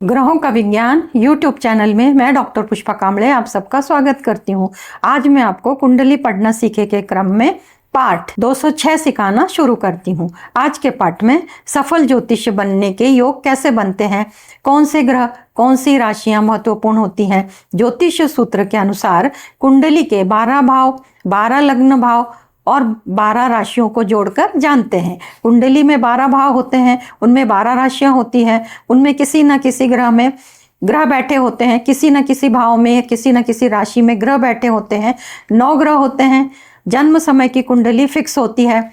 ग्रहों का विज्ञान YouTube चैनल में मैं डॉक्टर पुष्पा कांबळे आप सबका स्वागत करती हूँ। आज मैं आपको कुंडली पढ़ना सीखे के क्रम में पाठ 206 सिखाना शुरू करती हूँ। आज के पाठ में सफल ज्योतिष बनने के योग कैसे बनते हैं, कौन से ग्रह कौन सी राशियां महत्वपूर्ण होती हैं। ज्योतिष सूत्र के अनुसार कुंडली के 12 भाव, 12 लग्न भाव और 12 राशियों को जोड़कर जानते हैं। कुंडली में 12 भाव होते हैं, उनमें 12 राशियां होती हैं, उनमें किसी न किसी ग्रह में ग्रह बैठे होते हैं, किसी न किसी भाव में किसी न किसी राशि में ग्रह बैठे होते हैं। 9 ग्रह होते हैं। जन्म समय की कुंडली फिक्स होती है।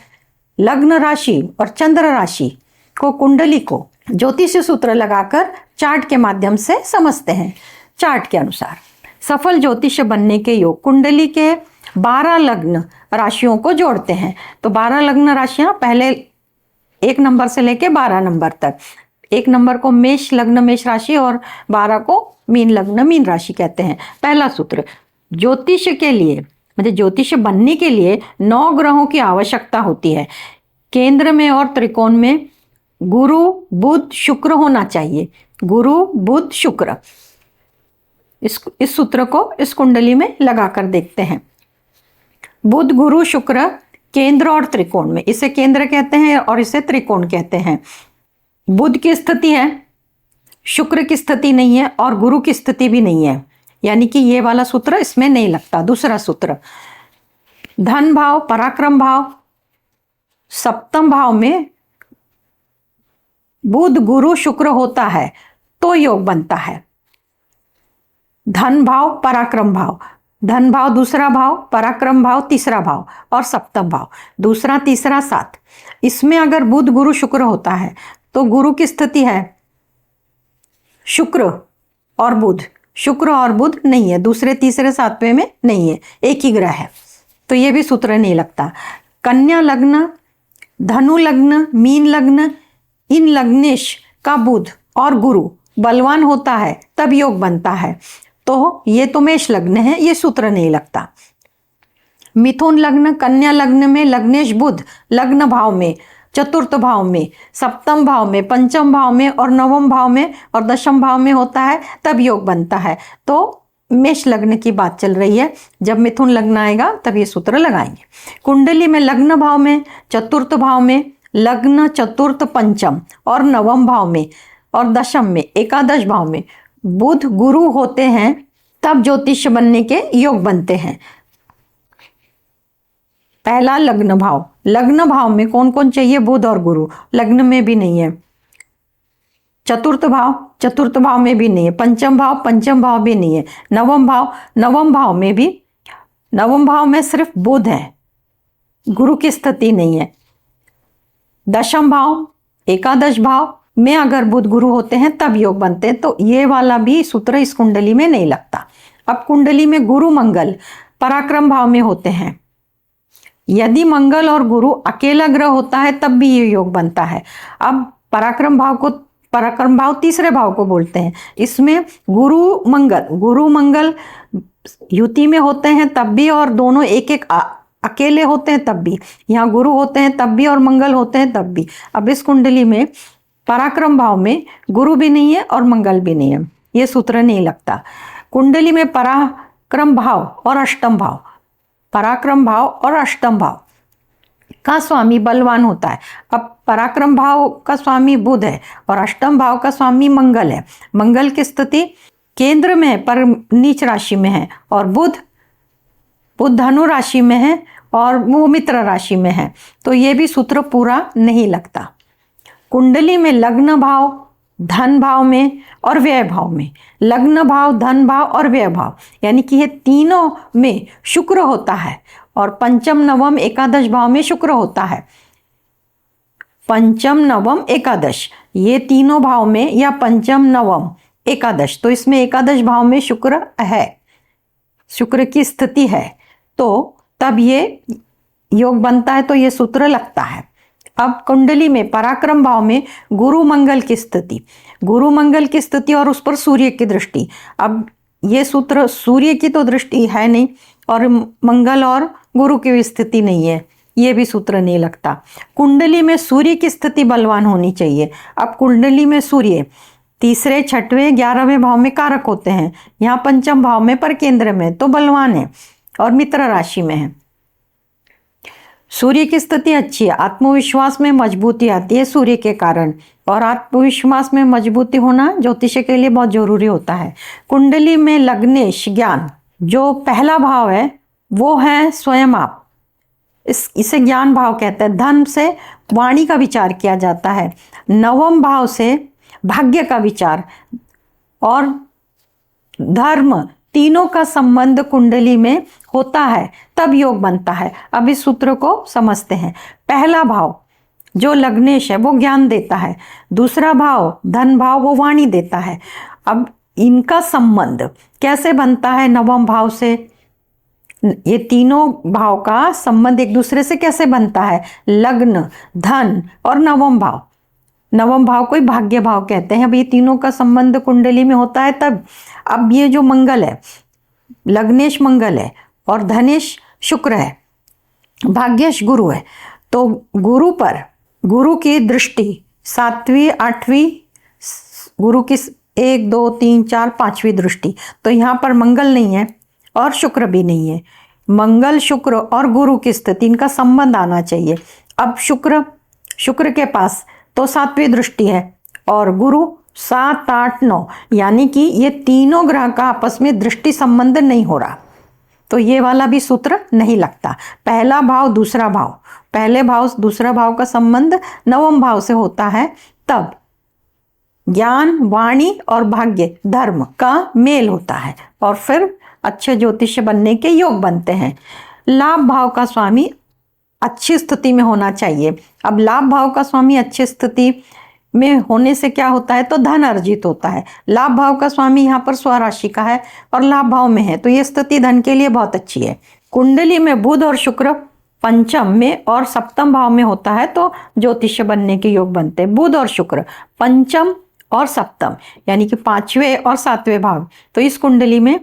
लग्न राशि और चंद्र राशि को कुंडली को ज्योतिष सूत्र लगाकर चार्ट के माध्यम से समझते हैं। चार्ट के अनुसार सफल ज्योतिष बनने के योग कुंडली के 12 लग्न राशियों को जोड़ते हैं। तो 12 लग्न राशियां पहले 1 नंबर से लेके 12 नंबर तक। 1 नंबर को मेष लग्न मेष राशि और 12 को मीन लग्न मीन राशि कहते हैं। पहला सूत्र, ज्योतिष के लिए मतलब ज्योतिष बनने के लिए 9 ग्रहों की आवश्यकता होती है। केंद्र में और त्रिकोण में गुरु बुध शुक्र होना चाहिए। गुरु बुध शुक्र, इस सूत्र को इस कुंडली में लगाकर देखते हैं। बुध गुरु शुक्र केंद्र और त्रिकोण में, इसे केंद्र कहते हैं और इसे त्रिकोण कहते हैं। बुध की स्थिति है, शुक्र की स्थिति नहीं है और गुरु की स्थिति भी नहीं है, यानी कि ये वाला सूत्र इसमें नहीं लगता। दूसरा सूत्र, धन भाव पराक्रम भाव सप्तम भाव में बुध गुरु शुक्र होता है तो योग बनता है। धन भाव पराक्रम भाव, धन भाव दूसरा भाव, पराक्रम भाव तीसरा भाव और सप्तम भाव दूसरा तीसरा 7। इसमें अगर बुध गुरु शुक्र होता है तो गुरु की स्थिति है शुक्र और बुध, शुक्र और बुध नहीं है, दूसरे तीसरे 7वें में नहीं है, एक ही ग्रह है, तो ये भी सूत्र नहीं लगता। कन्या लग्न धनु लग्न मीन लग्न इन लग्नेश का बुध और गुरु बलवान होता है तब योग बनता है। तो ये तो मेष लग्न है, ये सूत्र नहीं लगता। मिथुन लग्न कन्या लग्न में लग्नेश बुध लग्न भाव में, चतुर्थ भाव में, सप्तम भाव में, पंचम भाव में और नवम भाव में और दशम भाव में होता है तब योग बनता है। तो मेष लग्न की बात चल रही है। जब मिथुन लग्न आएगा तब ये सूत्र लगाएंगे। कुंडली में लग्न भाव में, चतुर्थ भाव में, लग्न चतुर्थ पंचम और नवम भाव में और दशम में एकादश भाव में बुध गुरु होते हैं तब ज्योतिष बनने के योग बनते हैं। पहला लग्न भाव, लग्न भाव में कौन कौन चाहिए, बुध और गुरु, लग्न में भी नहीं है। चतुर्थ भाव में भी नहीं है। पंचम भाव भी नहीं है। नवम भाव में भी, नवम भाव में सिर्फ बुध है, गुरु की स्थिति नहीं है। दशम भाव एकादश भाव में अगर बुध गुरु होते हैं तब योग बनते हैं, तो ये वाला भी सूत्र इस कुंडली में नहीं लगता। अब कुंडली में गुरु मंगल पराक्रम भाव में होते हैं। यदि मंगल और गुरु अकेला ग्रह होता है तब भी ये योग बनता है। अब पराक्रम भाव तीसरे भाव को बोलते हैं। इसमें गुरु मंगल युति में होते हैं तब भी और दोनों एक एक अकेले होते हैं तब भी, यहाँ गुरु होते हैं तब भी और मंगल होते हैं तब भी। अब इस कुंडली में पराक्रम भाव में गुरु भी नहीं है और मंगल भी नहीं है, ये सूत्र नहीं लगता। कुंडली में पराक्रम भाव और अष्टम भाव, पराक्रम भाव और अष्टम भाव का स्वामी बलवान होता है। अब पराक्रम भाव का स्वामी बुध है और अष्टम भाव का स्वामी मंगल है। मंगल की स्थिति केंद्र में है पर नीच राशि में है और बुध धनु राशि में है और वो मित्र राशि में है, तो ये भी सूत्र पूरा नहीं लगता। कुंडली में लग्न भाव धन भाव में और व्यय भाव में, लग्न भाव धन भाव और व्यय भाव, यानी कि ये तीनों में शुक्र होता है और पंचम नवम एकादश भाव में शुक्र होता है। पंचम नवम एकादश ये तीनों भाव में या पंचम नवम एकादश, तो इसमें एकादश भाव में शुक्र है, शुक्र की स्थिति है, तो तब ये योग बनता है, तो ये सूत्र लगता है। अब कुंडली में पराक्रम भाव में गुरु मंगल की स्थिति और उस पर सूर्य की दृष्टि। अब ये सूत्र, सूर्य की तो दृष्टि है नहीं और मंगल और गुरु की भी स्थिति नहीं है, ये भी सूत्र नहीं लगता। कुंडली में सूर्य की स्थिति बलवान होनी चाहिए। अब कुंडली में सूर्य तीसरे, छठवें, 11वें भाव में कारक होते हैं। यहाँ पंचम भाव में पर केंद्र में तो बलवान है और मित्र राशि में है। सूर्य की स्थिति अच्छी है, आत्मविश्वास में मजबूती आती है सूर्य के कारण, और आत्मविश्वास में मजबूती होना ज्योतिष के लिए बहुत जरूरी होता है। कुंडली में लग्नेश ज्ञान, जो पहला भाव है वो है स्वयं आप, इसे ज्ञान भाव कहते हैं। धन से वाणी का विचार किया जाता है। नवम भाव से भाग्य का विचार और धर्म, तीनों का संबंध कुंडली में होता है तब योग बनता है। अब इस सूत्र को समझते हैं। पहला भाव जो लग्नेश है वो ज्ञान देता है, दूसरा भाव धन भाव वो वाणी देता है। अब इनका संबंध कैसे बनता है नवम भाव से? ये तीनों भाव का संबंध एक दूसरे से कैसे बनता है? लग्न, धन और नवम भाव, नवम भाव को ही भाग्य भाव कहते हैं। अब ये तीनों का संबंध कुंडली में होता है तब। अब ये जो मंगल है, लग्नेश मंगल है और धनेश शुक्र है, भाग्येश गुरु है, तो गुरु पर, गुरु की दृष्टि 7वीं 8वीं, गुरु की 1 2 3 4 5वीं दृष्टि, तो यहाँ पर मंगल नहीं है और शुक्र भी नहीं है। मंगल, शुक्र और गुरु की स्थिति, इनका संबंध आना चाहिए। अब शुक्र के पास तो 7वीं दृष्टि है और गुरु 7 8 9, यानी कि ये तीनों ग्रह का आपस में दृष्टि संबंध नहीं हो रहा, तो ये वाला भी सूत्र नहीं लगता। पहला भाव दूसरा भाव, पहले भाव दूसरा भाव का संबंध नवम भाव से होता है तब ज्ञान, वाणी और भाग्य, धर्म का मेल होता है और फिर अच्छे ज्योतिष्य बनने के योग बनते हैं। लाभ भाव का स्वामी अच्छी स्थिति में होना चाहिए। अब लाभ भाव का स्वामी अच्छी स्थिति में होने से क्या होता है? तो धन अर्जित होता है। लाभ भाव का स्वामी यहाँ पर स्वराशि का है और लाभ भाव में है, तो ये स्थिति धन के लिए बहुत अच्छी है। कुंडली में बुध और शुक्र पंचम में और सप्तम भाव में होता है तो ज्योतिष्य बनने के योग बनते हैं। बुध और शुक्र पंचम और सप्तम, यानी कि 5वें और 7वें भाव, तो इस कुंडली में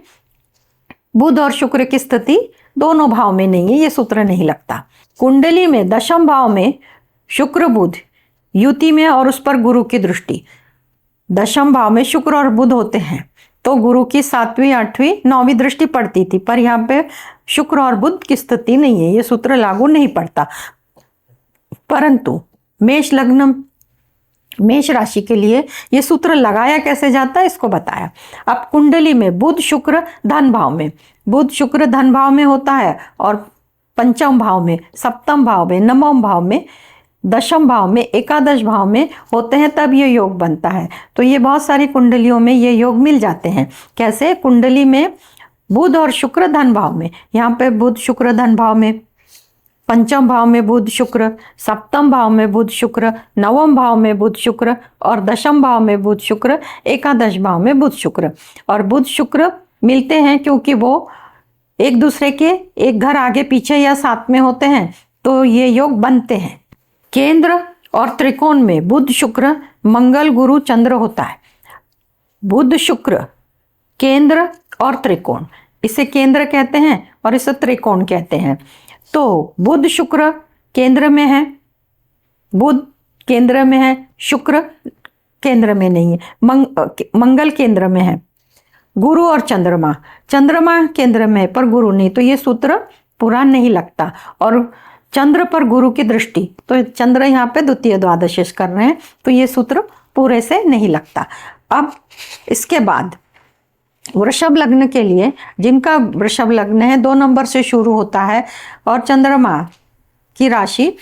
बुध और शुक्र की स्थिति दोनों भाव में नहीं है, ये सूत्र नहीं लगता। कुंडली में दशम भाव में शुक्र बुध युति में और उस पर गुरु की दृष्टि, दशम भाव में शुक्र और बुध होते हैं तो गुरु की 7वीं 8वीं 9वीं दृष्टि पड़ती थी, पर यहाँ पे शुक्र और बुध की स्थिति नहीं है, ये सूत्र लागू नहीं पड़ता। परंतु मेष लग्न, मेष राशि के लिए ये सूत्र लगाया कैसे जाता है इसको बताया। अब कुंडली में बुध शुक्र धन भाव में, बुध शुक्र धन भाव में होता है और पंचम भाव में, सप्तम भाव में, नवम भाव में, दशम भाव में, एकादश भाव में होते हैं तब ये योग बनता है। तो ये बहुत सारी कुंडलियों में ये योग मिल जाते हैं। कैसे? कुंडली में बुध और शुक्र धन भाव में, यहाँ पे बुध शुक्र धन भाव में, पंचम भाव में बुध शुक्र, सप्तम भाव में बुध शुक्र, नवम भाव में बुध शुक्र और दशम भाव में बुध शुक्र, एकादश भाव में बुध शुक्र। और बुध शुक्र मिलते हैं क्योंकि वो एक दूसरे के एक घर आगे पीछे या साथ में होते हैं, तो ये योग बनते हैं। केंद्र और त्रिकोण में बुध शुक्र मंगल गुरु चंद्र होता है। बुध शुक्र केंद्र और त्रिकोण, इसे केंद्र कहते हैं और इसे त्रिकोण कहते हैं। तो बुध शुक्र केंद्र में है, बुध केंद्र में है, शुक्र केंद्र में नहीं है, मंगल केंद्र में है, गुरु और चंद्रमा, चंद्रमा केंद्र में है पर गुरु नहीं, तो ये सूत्र पूरा नहीं लगता। और चंद्र पर गुरु की दृष्टि, तो चंद्र यहाँ पे द्वितीय द्वादशीश कर रहे हैं, तो ये सूत्र पूरे से नहीं लगता। अब इसके बाद वृषभ लग्न के लिए, जिनका वृषभ लग्न है 2 नंबर से शुरू होता है और चंद्रमा की राशि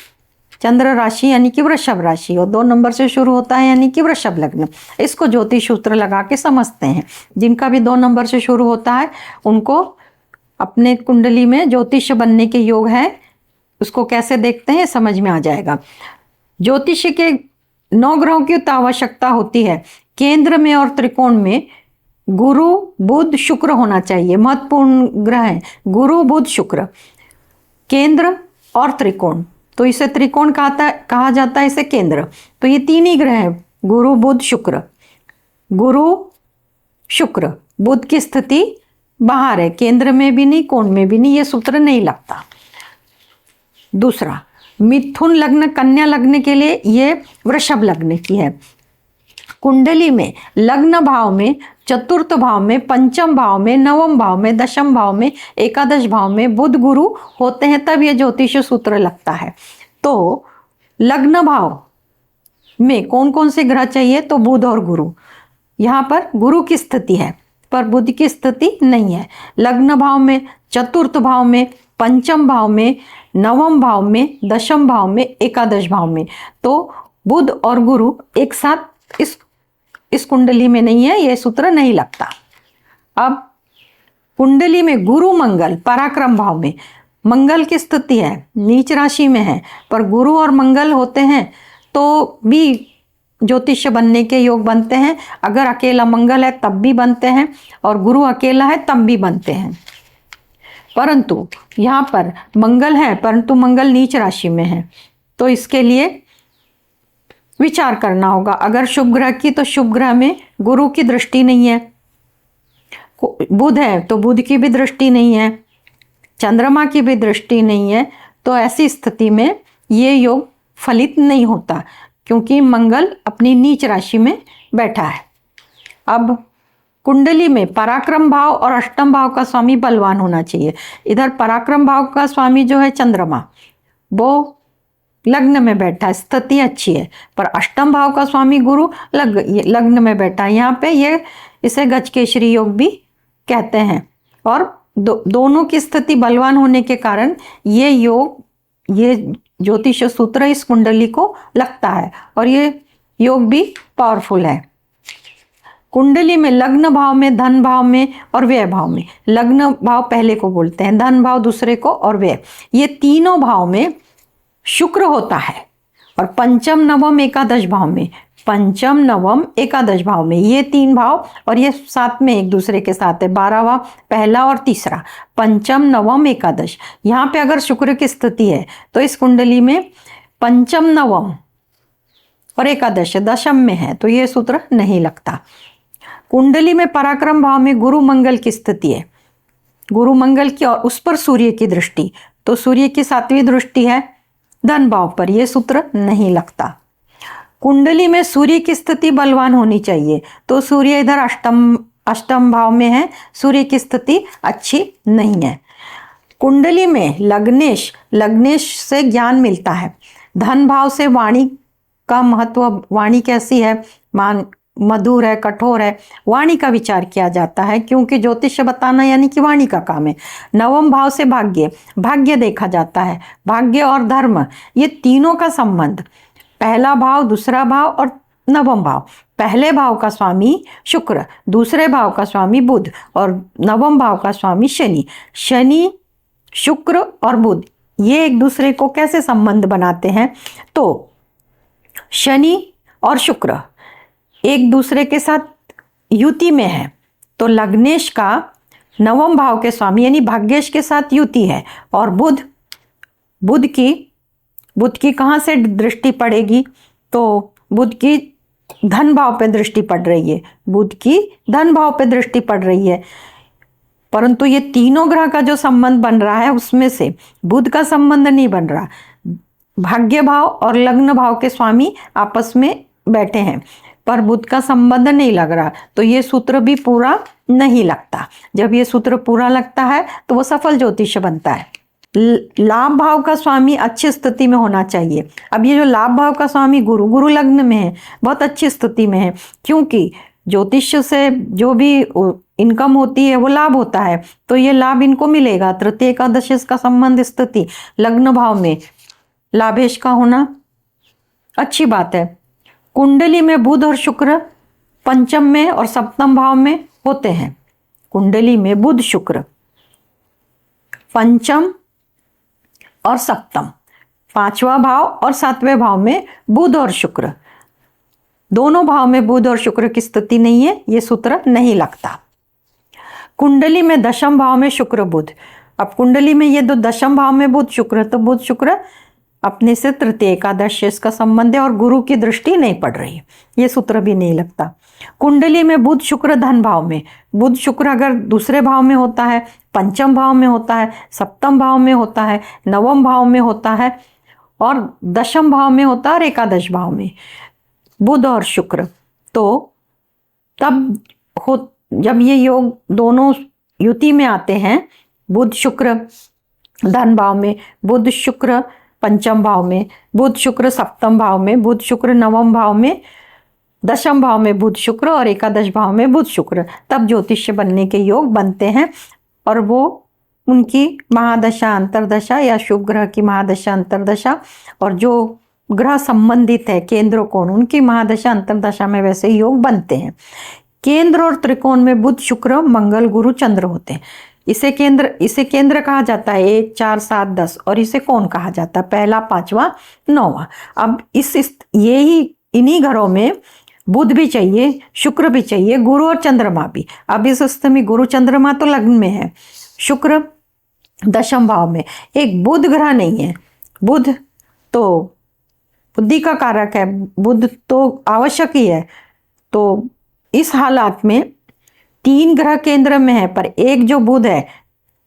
चंद्र राशि यानी कि वृषभ राशि और 2 नंबर से शुरू होता है यानी कि वृषभ लग्न, इसको ज्योतिष सूत्र लगा के समझते हैं। जिनका भी 2 नंबर से शुरू होता है उनको अपने कुंडली में ज्योतिष बनने के योग है, उसको कैसे देखते हैं समझ में आ जाएगा। ज्योतिष के 9 ग्रहों की तो आवश्यकता होती है। केंद्र में और त्रिकोण में गुरु बुध शुक्र होना चाहिए, महत्वपूर्ण ग्रह हैं गुरु बुध शुक्र, केंद्र और त्रिकोण, तो इसे त्रिकोण कहा जाता है, इसे केंद्र। तो ये 3 ही ग्रह हैं, गुरु बुध शुक्र। गुरु शुक्र, बुध की स्थिति बाहर है, केंद्र में भी नहीं कोण में भी नहीं, ये सूत्र नहीं लगता। दूसरा मिथुन लग्न कन्या लग्न के लिए ये वृषभ लग्न की है। कुंडली में लग्न भाव में, चतुर्थ भाव में, पंचम भाव में, नवम भाव में, दशम भाव में, एकादश भाव में बुध गुरु होते हैं, तब ये ज्योतिष सूत्र लगता है। तो लग्न भाव में कौन कौन से ग्रह चाहिए? तो बुध और गुरु। यहाँ पर गुरु की स्थिति है पर बुध की स्थिति नहीं है। लग्न भाव में, चतुर्थ भाव में, पंचम भाव में, नवम भाव में, दशम भाव में, एकादश भाव में, तो बुध और गुरु एक साथ इस कुंडली में नहीं है, यह सूत्र नहीं लगता। अब कुंडली में गुरु मंगल पराक्रम भाव में, मंगल की स्थिति है, नीच राशि में है, पर गुरु और मंगल होते हैं तो भी ज्योतिष बनने के योग बनते हैं। अगर अकेला मंगल है तब भी बनते हैं और गुरु अकेला है तब भी बनते हैं। परंतु यहाँ पर मंगल है, परंतु मंगल नीच राशि में है, तो इसके लिए विचार करना होगा। अगर शुभ ग्रह की, तो शुभ ग्रह में गुरु की दृष्टि नहीं है। बुध है तो बुध की भी दृष्टि नहीं है, चंद्रमा की भी दृष्टि नहीं है, तो ऐसी स्थिति में ये योग फलित नहीं होता, क्योंकि मंगल अपनी नीच राशि में बैठा है। अब कुंडली में पराक्रम भाव और अष्टम भाव का स्वामी बलवान होना चाहिए। इधर पराक्रम भाव का स्वामी जो है चंद्रमा, वो लग्न में बैठा है, स्थिति अच्छी है, पर अष्टम भाव का स्वामी गुरु लग्न में बैठा है। यहाँ पे ये इसे गजकेसरी योग भी कहते हैं। और दोनों की स्थिति बलवान होने के कारण ये योग, ये ज्योतिष सूत्र इस कुंडली को लगता है और ये योग भी पावरफुल है। कुंडली में लग्न भाव में, धन भाव में और व्यय भाव में, लग्न भाव पहले को बोलते हैं, धन भाव दूसरे को और व्यय, ये तीनों भाव में शुक्र होता है। और पंचम नवम एकादश भाव में, पंचम नवम एकादश भाव में ये तीन भाव, और ये साथ में एक दूसरे के साथ है, 12वां पहला और तीसरा, पंचम नवम एकादश। यहाँ पे अगर शुक्र की स्थिति है तो इस कुंडली में पंचम नवम और एकादश दशम में है, तो ये सूत्र नहीं लगता। कुंडली में पराक्रम भाव में गुरु मंगल की स्थिति है, गुरु मंगल की, और उस पर सूर्य की दृष्टि, तो सूर्य की 7वीं दृष्टि है धन भाव पर, यह सूत्र नहीं लगता। कुंडली में सूर्य की स्थिति बलवान होनी चाहिए, तो सूर्य इधर अष्टम भाव में है, सूर्य की स्थिति अच्छी नहीं है। कुंडली में लग्नेश से ज्ञान मिलता है, धन भाव से वाणी का महत्व, वाणी कैसी है, मधुर है, कठोर है, वाणी का विचार किया जाता है, क्योंकि ज्योतिष बताना यानी कि वाणी का काम है। नवम भाव से भाग्य देखा जाता है, भाग्य और धर्म, ये तीनों का संबंध, पहला भाव, दूसरा भाव और नवम भाव, पहले भाव का स्वामी शुक्र, दूसरे भाव का स्वामी बुध और नवम भाव का स्वामी शनि, शुक्र और बुध ये एक दूसरे को कैसे संबंध बनाते हैं? तो शनि और शुक्र एक दूसरे के साथ युति में है, तो लग्नेश का नवम भाव के स्वामी यानी भाग्येश के साथ युति है, और बुध की कहाँ से दृष्टि पड़ेगी? तो बुध की धन भाव पे दृष्टि पड़ रही है, बुध की धन भाव पे दृष्टि पड़ रही है। परंतु ये तीनों ग्रह का जो संबंध बन रहा है उसमें से बुध का संबंध नहीं बन रहा, भाग्य भाव और लग्न भाव के स्वामी आपस में बैठे हैं, पर बुध का संबंध नहीं लग रहा, तो ये सूत्र भी पूरा नहीं लगता। जब ये सूत्र पूरा लगता है तो वो सफल ज्योतिष बनता है। लाभ भाव का स्वामी अच्छी स्थिति में होना चाहिए। अब ये जो लाभ भाव का स्वामी गुरु लग्न में है, बहुत अच्छी स्थिति में है, क्योंकि ज्योतिष से जो भी इनकम होती है वो लाभ होता है, तो ये लाभ इनको मिलेगा। तृतीय एकादश का संबंध स्थिति लग्न भाव में लाभेश का होना अच्छी बात है। कुंडली में बुध और शुक्र पंचम में और सप्तम भाव में होते हैं। कुंडली में बुध शुक्र पंचम और सप्तम, 5वां भाव और 7वें भाव में बुध और शुक्र, दोनों भाव में बुध और शुक्र की स्थिति नहीं है, ये सूत्र नहीं लगता। कुंडली में दशम भाव में शुक्र बुध, अब कुंडली में ये दो दशम भाव में बुध शुक्र, तो बुध शुक्र अपने से तृतीय एकादश का संबंध है और गुरु की दृष्टि नहीं पड़ रही है, ये सूत्र भी नहीं लगता। कुंडली में बुध शुक्र धन भाव में, बुध शुक्र अगर दूसरे भाव में होता है, पंचम भाव में होता है, सप्तम भाव में होता है, नवम भाव में होता है और दशम भाव में होता है और एकादश भाव में बुध और शुक्र, तो तब हो जब ये योग दोनों युति में आते हैं, बुध शुक्र धन भाव में, बुध शुक्र पंचम भाव में, बुध शुक्र सप्तम भाव में, बुध शुक्र नवम भाव में, दशम भाव में बुध शुक्र और एकादश भाव में बुध शुक्र, तब ज्योतिष्य बनने के योग बनते हैं। और वो उनकी महादशा अंतरदशा या शुभ ग्रह की महादशा अंतरदशा और जो ग्रह संबंधित है केंद्र कोण, उनकी महादशा अंतरदशा में वैसे योग बनते हैं। केंद्र और त्रिकोण में बुध शुक्र मंगल गुरु चंद्र होते हैं। इसे केंद्र कहा जाता है 1 4 7 10 और इसे कोण कहा जाता है 1, 5, 9। अब इन्हीं घरों में बुध भी चाहिए, शुक्र भी चाहिए, गुरु और चंद्रमा भी। अब इस स्थिति में गुरु चंद्रमा तो लग्न में है, शुक्र दशम भाव में, एक बुध ग्रह नहीं है। बुध तो बुद्धि का कारक है, बुध तो आवश्यक ही है। तो इस हालात में 3 ग्रह केंद्र में है, पर एक जो बुध है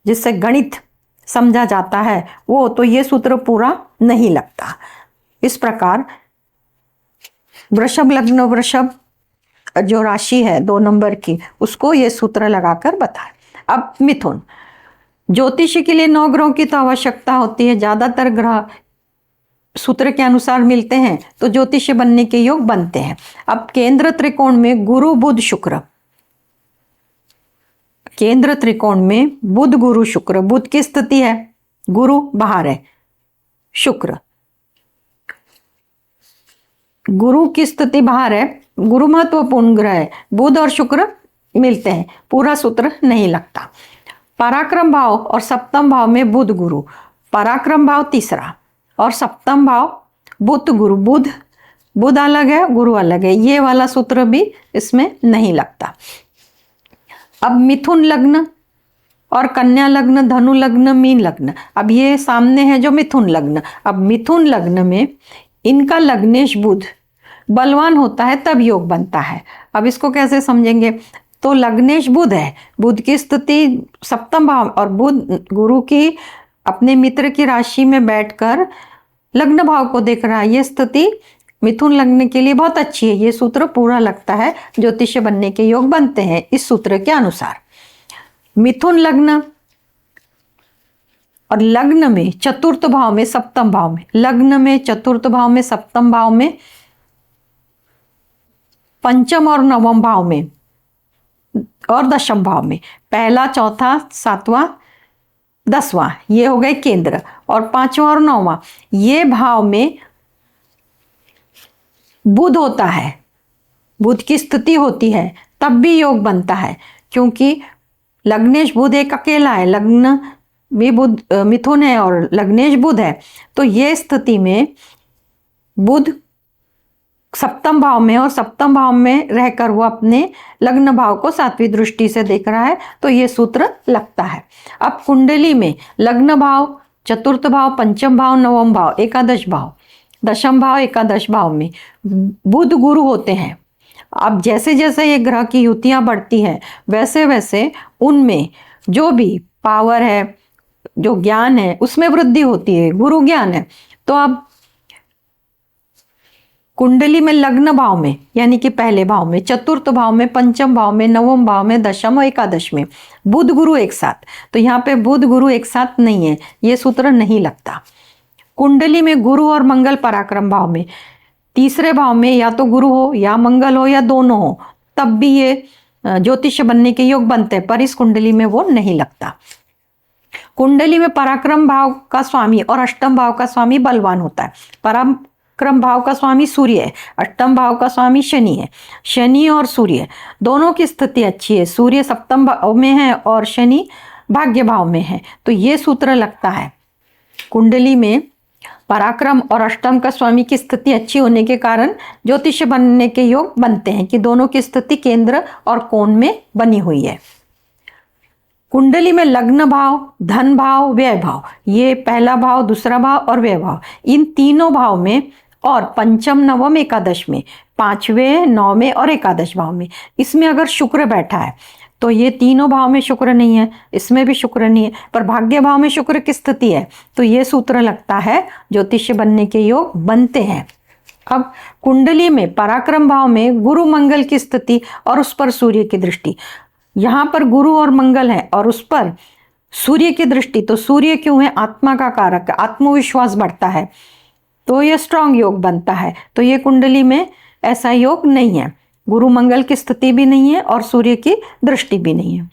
जिससे गणित समझा जाता है वो, तो ये सूत्र पूरा नहीं लगता। इस प्रकार वृषभ लग्न, वृषभ जो राशि है 2 नंबर की, उसको ये सूत्र लगाकर बताए। अब मिथुन, ज्योतिष के लिए 9 ग्रहों की तो आवश्यकता होती है, ज्यादातर ग्रह सूत्र के अनुसार मिलते हैं तो ज्योतिष बनने के योग बनते हैं। अब केंद्र त्रिकोण में गुरु बुध शुक्र, केंद्र त्रिकोण में बुध गुरु शुक्र, बुध की स्थिति है, गुरु बाहर है, शुक्र गुरु की स्थिति बाहर है, गुरु महत्वपूर्ण ग्रह है, बुध और शुक्र मिलते हैं, पूरा सूत्र नहीं लगता। पराक्रम भाव और सप्तम भाव में बुध गुरु, पराक्रम भाव तीसरा और सप्तम भाव बुध गुरु, बुध अलग है गुरु अलग है, ये वाला सूत्र भी इसमें नहीं लगता। अब मिथुन लग्न और कन्या लग्न, धनु लग्न, मीन लग्न, अब ये सामने है जो मिथुन लग्न। अब मिथुन लग्न में इनका लग्नेश बुध बलवान होता है तब योग बनता है। अब इसको कैसे समझेंगे? तो लग्नेश बुध है, बुध की स्थिति सप्तम भाव और बुध गुरु की अपने मित्र की राशि में बैठकर लग्न भाव को देख रहा है। ये स्थिति मिथुन लग्न के लिए बहुत अच्छी है, ये सूत्र पूरा लगता है, ज्योतिष्य बनने के योग बनते हैं इस सूत्र के अनुसार। मिथुन लग्न और लग्न में चतुर्थ भाव में सप्तम भाव में, लग्न में चतुर्थ भाव में सप्तम भाव में, पंचम और नवम भाव में और दशम भाव में, पहला चौथा सातवां 10वां ये हो गए केंद्र, और 5वां और 9वां ये भाव में बुध होता है, बुध की स्थिति होती है, तब भी योग बनता है, क्योंकि लग्नेश बुध एक अकेला है, लग्न भी बुध मिथुन है और लग्नेश बुध है। तो ये स्थिति में बुध सप्तम भाव में और सप्तम भाव में रहकर वो अपने लग्न भाव को 7वीं दृष्टि से देख रहा है, तो ये सूत्र लगता है। अब कुंडली में लग्न भाव, चतुर्थ भाव, पंचम भाव, नवम भाव, एकादश भाव, दशम भाव, एकादश भाव में बुध गुरु होते हैं। अब जैसे जैसे ये ग्रह की युतियां बढ़ती हैं वैसे वैसे उनमें जो भी पावर है, जो ज्ञान है, उसमें वृद्धि होती है, गुरु ज्ञान है। तो अब कुंडली में लग्न भाव में यानी कि पहले भाव में, चतुर्थ भाव में, पंचम भाव में, नवम भाव में, दशम और एकादश में बुध गुरु एक साथ, तो यहाँ पे बुध गुरु एक साथ नहीं है, ये सूत्र नहीं लगता। कुंडली में गुरु और मंगल पराक्रम भाव में, तीसरे भाव में या तो गुरु हो या मंगल हो या दोनों हो, तब भी ये ज्योतिष बनने के योग बनते हैं, पर इस कुंडली में वो नहीं लगता। कुंडली में पराक्रम भाव का स्वामी और अष्टम भाव का स्वामी बलवान होता है। पराक्रम भाव का स्वामी सूर्य है, अष्टम भाव का स्वामी शनि है। शनि और सूर्य दोनों की स्थिति अच्छी है, सूर्य सप्तम भाव में है और शनि भाग्य भाव में है, तो ये सूत्र लगता है। कुंडली में पराक्रम और अष्टम का स्वामी की स्थिति अच्छी होने के कारण ज्योतिष बनने के योग बनते हैं कि दोनों की स्थिति केंद्र और कोण में बनी हुई है। कुंडली में लग्न भाव, धन भाव, व्यय भाव, ये पहला भाव, दूसरा भाव और व्यय भाव, इन तीनों भाव में और पंचम, नवम, एकादश में, 5वें, 9वें और एकादश भाव में, इसमें अगर शुक्र बैठा है तो ये तीनों भाव में शुक्र नहीं है, इसमें भी शुक्र नहीं है, पर भाग्य भाव में शुक्र की स्थिति है, तो ये सूत्र लगता है ज्योतिष बनने के योग बनते हैं। अब कुंडली में पराक्रम भाव में गुरु मंगल की स्थिति और उस पर सूर्य की दृष्टि। यहां पर गुरु और मंगल है और उस पर सूर्य की दृष्टि। तो सूर्य क्यों है? आत्मा का कारक, आत्मविश्वास बढ़ता है, तो ये स्ट्रांग योग बनता है। तो ये कुंडली में ऐसा योग नहीं है, गुरु मंगल की स्थिति भी नहीं है और सूर्य की दृष्टि भी नहीं है।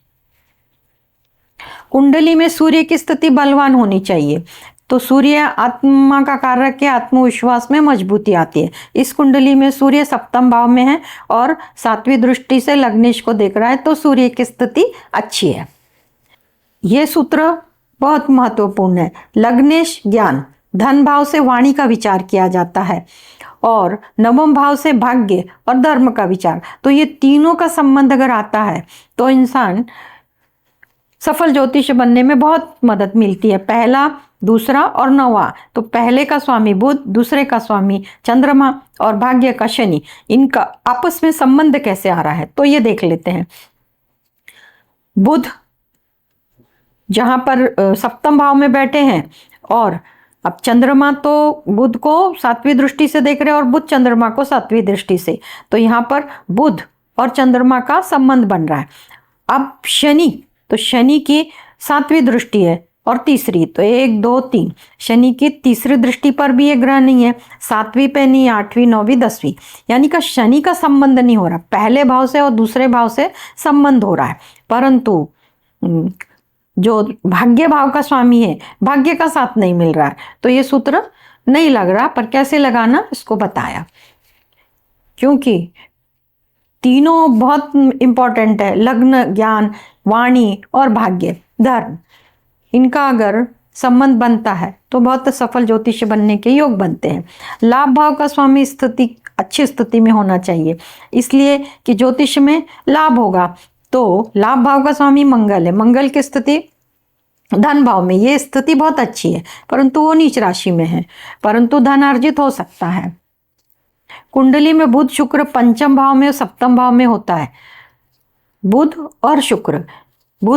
कुंडली में सूर्य की स्थिति बलवान होनी चाहिए। तो सूर्य आत्मा का कारक है, आत्मविश्वास में मजबूती आती है। इस कुंडली में सूर्य सप्तम भाव में है और सातवीं दृष्टि से लग्नेश को देख रहा है, तो सूर्य की स्थिति अच्छी है। यह सूत्र बहुत महत्वपूर्ण है। लग्नेश ज्ञान, धन भाव से वाणी का विचार किया जाता है और नवम भाव से भाग्य और धर्म का विचार। तो ये तीनों का संबंध अगर आता है तो इंसान सफल ज्योतिष बनने में बहुत मदद मिलती है। पहला, दूसरा और नौवां। तो पहले का स्वामी बुध, दूसरे का स्वामी चंद्रमा और भाग्य का शनि, इनका आपस में संबंध कैसे आ रहा है तो ये देख लेते हैं। बुध जहां पर सप्तम भाव में बैठे हैं और अब चंद्रमा तो बुध को सातवीं दृष्टि से देख रहे हैं और बुध चंद्रमा को सातवीं दृष्टि से, तो यहां पर बुध और चंद्रमा का संबंध बन रहा है। अब शनि, तो शनि की सातवीं दृष्टि है और तीसरी, तो 1 2 3, शनि की तीसरी दृष्टि पर भी ये ग्रह नहीं है, सातवीं पे नहीं, 8वीं 9वीं 10वीं, यानी कि शनि का संबंध नहीं हो रहा। पहले भाव से और दूसरे भाव से संबंध हो रहा है, परंतु जो भाग्य भाव का स्वामी है, भाग्य का साथ नहीं मिल रहा है। तो ये सूत्र नहीं लग रहा, पर कैसे लगाना इसको बताया, क्योंकि तीनों बहुत इंपॉर्टेंट है। लग्न, ज्ञान, वाणी और भाग्य, धर्म, इनका अगर संबंध बनता है तो बहुत सफल ज्योतिष बनने के योग बनते हैं। लाभ भाव का स्वामी स्थिति अच्छी स्थिति में होना चाहिए, इसलिए कि ज्योतिष में लाभ होगा। तो लाभ भाव का स्वामी मंगल है, मंगल की स्थिति धन भाव में, ये स्थिति बहुत अच्छी है, परंतु वो नीच राशि में है, परंतु धन अर्जित हो सकता है। कुंडली में बुध शुक्र पंचम भाव में और सप्तम भाव में होता है। बुध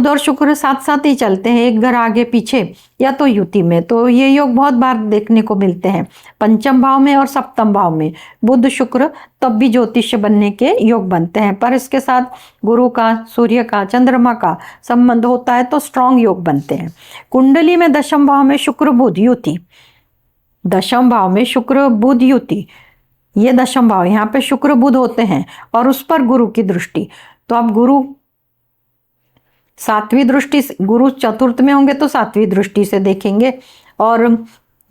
और शुक्र साथ साथ ही चलते हैं, एक घर आगे पीछे या तो युति में। तो ये योग बहुत बार देखने को मिलते हैं, पंचम भाव में और सप्तम भाव में बुध शुक्र, तब भी ज्योतिष बनने के योग बनते हैं। पर इसके साथ गुरु का, सूर्य का, चंद्रमा का संबंध होता है तो स्ट्रांग योग बनते हैं। कुंडली में दशम भाव में शुक्र बुध युति, दशम भाव में शुक्र बुध युति, ये दशम भाव, यहाँ पे शुक्र बुध होते हैं और उस पर गुरु की दृष्टि। तो अब गुरु सातवीं दृष्टि, गुरु चतुर्थ में होंगे तो सातवीं दृष्टि से देखेंगे, और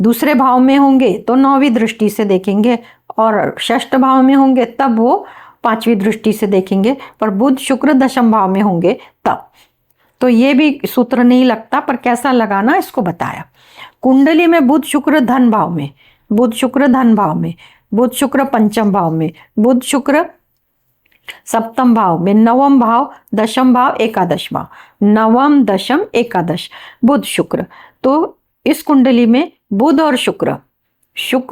दूसरे भाव में होंगे तो 9वीं दृष्टि से देखेंगे, और षष्ठ भाव में होंगे तब वो 5वीं दृष्टि से देखेंगे। पर बुध शुक्र दशम भाव में होंगे तब। तो ये भी सूत्र नहीं लगता, पर कैसा लगाना इसको बताया। कुंडली में बुध शुक्र धन भाव में, बुध शुक्र धन भाव में, बुध शुक्र पंचम भाव में, बुध शुक्र सप्तम भाव में, नवम भाव, दशम भाव, एकादश भाव, नवम दशम एकादश, बुध शुक्र। तो इस कुंडली में बुध और शुक्र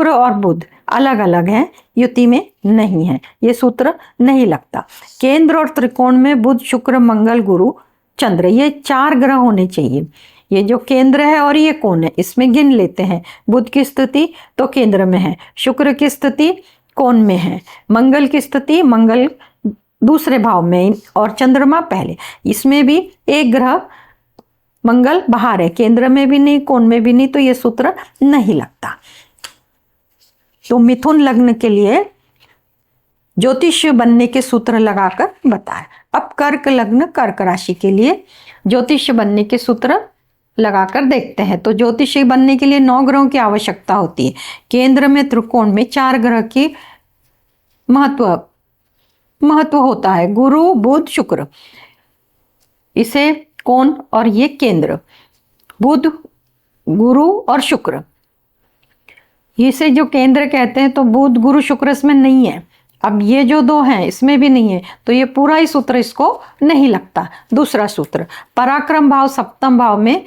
और बुध अलग अलग हैं, युति में नहीं है, ये सूत्र नहीं लगता। केंद्र और त्रिकोण में बुध शुक्र मंगल गुरु चंद्र, ये 4 ग्रह होने चाहिए। ये जो केंद्र है और ये कोण है, इसमें गिन लेते हैं। बुध की स्थिति तो केंद्र में है, शुक्र की स्थिति कोण में है, मंगल की स्थिति, मंगल दूसरे भाव में और चंद्रमा पहले। इसमें भी एक ग्रह मंगल बाहर है, केंद्र में भी नहीं, कोण में भी नहीं, तो ये सूत्र नहीं लगता। तो मिथुन लग्न के लिए ज्योतिष बनने के सूत्र लगाकर बताया। अब कर्क लग्न, कर्क राशि के लिए ज्योतिष बनने के सूत्र लगाकर देखते हैं। तो ज्योतिषी बनने के लिए 9 ग्रहों की आवश्यकता होती है। केंद्र में त्रिकोण में 4 ग्रह की महत्व होता है, गुरु बुध शुक्र, इसे कोण और ये केंद्र, बुध गुरु और शुक्र, इसे जो केंद्र कहते हैं। तो बुध गुरु शुक्र इसमें नहीं है, अब ये जो 2 हैं इसमें भी नहीं है, तो ये पूरा ही सूत्र इसको नहीं लगता। दूसरा सूत्र, पराक्रम भाव सप्तम भाव में